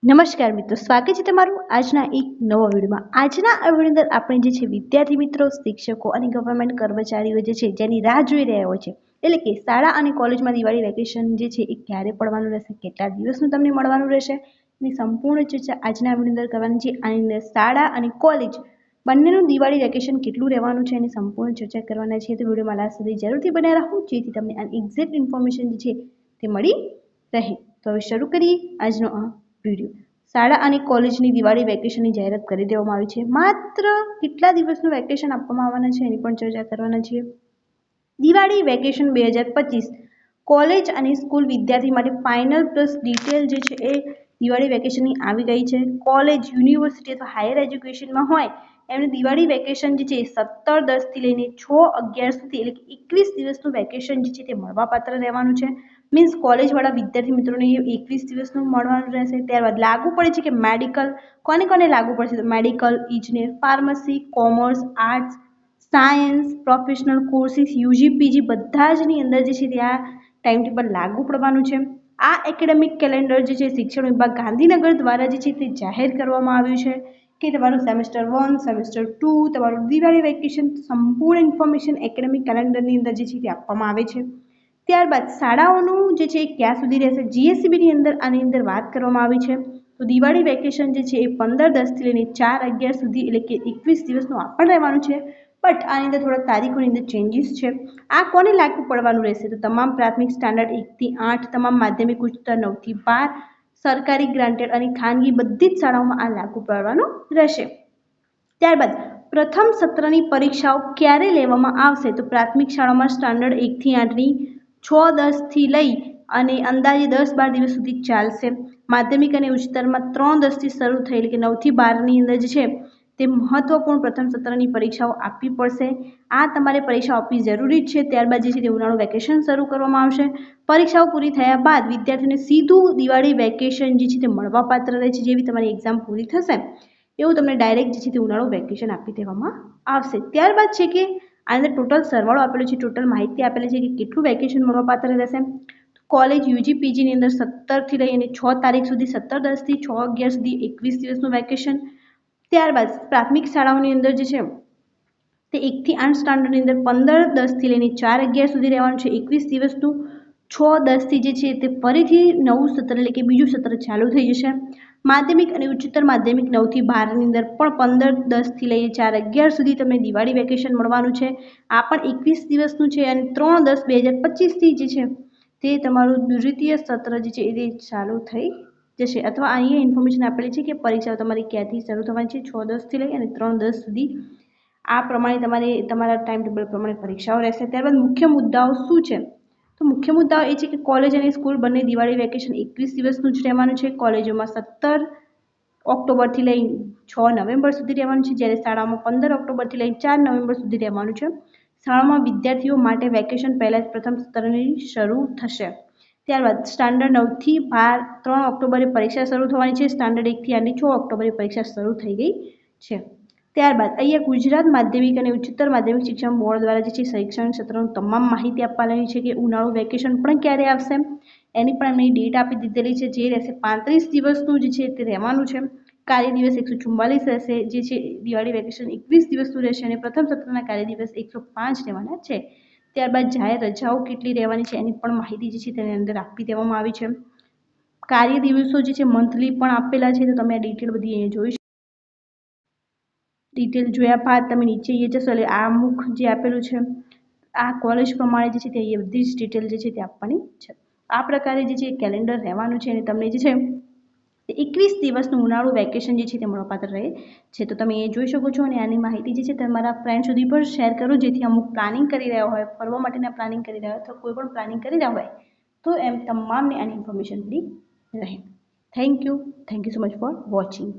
નમસ્કાર મિત્રો, સ્વાગત છે તમારું આજના એક નવા વિડીયોમાં। આજના આ વિડીયો અંદર આપણે જે છે વિદ્યાર્થી મિત્રો, શિક્ષકો અને ગવર્મેન્ટ કર્મચારીઓ જે છે જેની રાહ જોઈ રહ્યા હોય છે, એટલે કે શાળા અને કોલેજમાં દિવાળી વેકેશન જે છે એ ક્યારે પડવાનું રહેશે, કેટલા દિવસનું તમને મળવાનું રહેશે, એની સંપૂર્ણ ચર્ચા આજના વિડીયો અંદર કરવાની છે। આની અંદર શાળા અને કોલેજ બંનેનું દિવાળી વેકેશન કેટલું રહેવાનું છે એની સંપૂર્ણ ચર્ચા કરવાના છે। તો વિડીયોમાં લાસ્ટ સુધી જરૂરથી બન્યા રહો, જેથી તમને આ એક્ઝેક્ટ ઇન્ફોર્મેશન જે છે તે મળી રહે। તો હવે શરૂ કરીએ આજનો આ વિડીયો। શાળા અને કોલેજની દિવાળી વેકેશનની જાહેરાત કરી દેવામાં આવી છે। માત્ર કેટલા દિવસનું વેકેશન આપવામાં આવવાના છે એની પણ ચર્ચા કરવાના છીએ। દિવાળી વેકેશન 2025 કોલેજ અને સ્કૂલ વિદ્યાર્થી માટે ફાઇનલ પ્લસ ડિટેલ જે છે એ દિવાળી વેકેશનની આવી ગઈ છે। કોલેજ, યુનિવર્સિટી અથવા હાયર એજ્યુકેશનમાં હોય એમને દિવાળી વેકેશન જે છે 17-10 થી લઈને 6-11 સુધી એટલે કે 21 દિવસનું વેકેશન જે છે તે મળવાપાત્ર રહેવાનું છે। મીન્સ કોલેજવાળા વિદ્યાર્થી મિત્રોને 21 દિવસનું મળવાનું રહેશે। ત્યારબાદ લાગુ પડે છે કે મેડિકલ કોને કોને લાગુ પડશે, તો મેડિકલ, ઇજનેર, pharmacy, commerce, arts, science, professional courses, UG, PG બધા જની અંદર જે છે તે આ ટાઈમ ટેબલ લાગુ પડવાનું છે। આ એકેડેમિક કેલેન્ડર જે છે શિક્ષણ વિભાગ ગાંધીનગર દ્વારા જે છે તે જાહેર કરવામાં આવ્યું છે કે તમારું સેમેસ્ટર 1, સેમેસ્ટર 2, તમારું દિવાળી વેકેશન સંપૂર્ણ ઇન્ફોર્મેશન એકેડેમિક કેલેન્ડરની અંદર જે છે તે આપવામાં આવે છે। ત્યારબાદ શાળાઓનું જે છે ક્યાં સુધી રહેશે, જીએસસીબીની અંદર આની અંદર વાત કરવામાં આવી છે। તો દિવાળી વેકેશન જે છે એ 15-10 થી લઈને 4-11 સુધી એટલે કે 21 દિવસનું આ પણ રહેવાનું છે। બટ આની અંદર થોડા તારીખોની અંદર ચેન્જીસ છે। આ કોને લાગુ પડવાનું રહેશે, તો તમામ પ્રાથમિક સ્ટાન્ડર્ડ 1 થી 8, તમામ માધ્યમિક ઉચ્ચતર 9 થી 12, સરકારી ગ્રાન્ટેડ અને ખાનગી બધી જ શાળાઓમાં આ લાગુ પડવાનું રહેશે। ત્યારબાદ પ્રથમ સત્રની પરીક્ષાઓ ક્યારે લેવામાં આવશે, તો પ્રાથમિક શાળામાં સ્ટાન્ડર્ડ 1 થી 8ની 6-10 થી લઈ અને અંદાજે 10-12 દિવસ સુધી ચાલશે। માધ્યમિક અને ઉચ્ચતરમાં 3-10 થી શરૂ થઈ એટલે કે 9 થી 12ની અંદર જે છે તે મહત્વપૂર્ણ પ્રથમ સત્રની પરીક્ષાઓ આપવી પડશે। આ તમારે પરીક્ષાઓ આપવી જરૂરી છે। ત્યારબાદ જે છે તે ઉનાળુ વેકેશન શરૂ કરવામાં આવશે। પરીક્ષાઓ પૂરી થયા બાદ વિદ્યાર્થીઓને સીધું દિવાળી વેકેશન જે છે તે મળવાપાત્ર રહે છે। જેવી તમારી એક્ઝામ પૂરી થશે એવું તમને ડાયરેક્ટ જે છે તે ઉનાળુ વેકેશન આપી દેવામાં આવશે। ત્યારબાદ છે કે આ અંદર ટોટલ સરવાળો આપેલો છે, ટોટલ માહિતી આપેલી છે કે કેટલું વેકેશન મળવાપાત્ર રહેશે। કોલેજ, યુજી, પીજીની અંદર 17 થી લઈ અને 6 તારીખ સુધી, 17-10 થી 6-11 સુધી 21 દિવસનું વેકેશન। ત્યારબાદ પ્રાથમિક શાળાઓની અંદર જે છે તે 1 થી 8 સ્ટાન્ડર્ડની અંદર 15-10 થી લઈને 4-11 સુધી રહેવાનું છે 21 દિવસનું। 6-10 થી જે છે તે ફરીથી નવું સત્ર એટલે કે બીજું સત્ર ચાલુ થઈ જશે। માધ્યમિક અને ઉચ્ચતર માધ્યમિક 9 થી 12ની અંદર પણ 15-10 થી લઈને 4-11 સુધી તમને દિવાળી વેકેશન મળવાનું છે। આ પણ 21 દિવસનું છે અને 3-10-2025 થી જે છે તે તમારું દ્વિતીય સત્ર જે છે એ ચાલુ થઈ જશે। અથવા અહીંયા ઇન્ફોર્મેશન આપેલી છે કે પરીક્ષાઓ તમારી ક્યાંથી શરૂ થવાની છે, 6-10 થી લઈ અને 3-10 સુધી આ પ્રમાણે તમારે તમારા ટાઈમ ટેબલ પ્રમાણે પરીક્ષાઓ રહેશે। ત્યારબાદ મુખ્ય મુદ્દાઓ શું છે, તો મુખ્ય મુદ્દાઓ એ છે કે કોલેજ અને સ્કૂલ બંને દિવાળી વેકેશન 21 દિવસનું જ રહેવાનું છે। કોલેજોમાં 17 ઓક્ટોબરથી લઈ 6 નવેમ્બર સુધી રહેવાનું છે, જ્યારે શાળામાં 15 ઓક્ટોબરથી લઈ 4 નવેમ્બર સુધી રહેવાનું છે। શાળામાં વિદ્યાર્થીઓ માટે વેકેશન પહેલાં જ પ્રથમ સત્રની શરૂ થશે। ત્યારબાદ સ્ટાન્ડર્ડ 9 થી 12 3 ઓક્ટોબરે પરીક્ષા શરૂ થવાની છે। સ્ટાન્ડર્ડ 1 થી 8ની 6 ઓક્ટોબરે પરીક્ષા શરૂ થઈ ગઈ છે। ત્યારબાદ અહીંયા ગુજરાત માધ્યમિક અને ઉચ્ચતર માધ્યમિક શિક્ષણ બોર્ડ દ્વારા જે છે શૈક્ષણિક સત્રનું તમામ માહિતી આપવાની છે કે ઉનાળુ વેકેશન પણ ક્યારે આવશે એની પણ એમની ડેટ આપી દીધેલી છે, જે રહેશે 35 દિવસનું જે છે તે રહેવાનું છે। કાર્ય દિવસ 144 રહેશે, જે છે દિવાળી વેકેશન 21 દિવસનું રહેશે અને પ્રથમ સત્રના કાર્ય દિવસ 105 રહેવાના છે। ત્યારબાદ જાહેર રજાઓ કેટલી રહેવાની છે એની પણ માહિતી જે છે તેની અંદર આપી દેવામાં આવી છે। કાર્ય દિવસો જે છે મંથલી પણ આપેલા છે, તો તમે આ ડિટેલ બધી અહીંયા જોઈ શકો। ડિટેલ જોયા બાદ તમે નીચે એ જશો એટલે આ અમુક જે આપેલું છે આ કોલેજ પ્રમાણે જે છે તે અહીંયા બધી જ ડિટેલ જે છે તે આપવાની છે। આ પ્રકારે જે છે કેલેન્ડર રહેવાનું છે અને તમને જે છે 21 દિવસનું ઉનાળુ વેકેશન જે છે તે મળવાપાત્ર રહે છે। તો તમે એ જોઈ શકો છો અને આની માહિતી જે છે તમારા ફ્રેન્ડ સુધી પણ શેર કરો, જેથી અમુક પ્લાનિંગ કરી રહ્યા હોય, ફરવા માટેના પ્લાનિંગ કરી રહ્યા હોય અથવા કોઈ પણ પ્લાનિંગ કરી રહ્યા હોય તો એમ તમામને આની ઇન્ફોર્મેશન મળી રહે। Thank you so much for watching.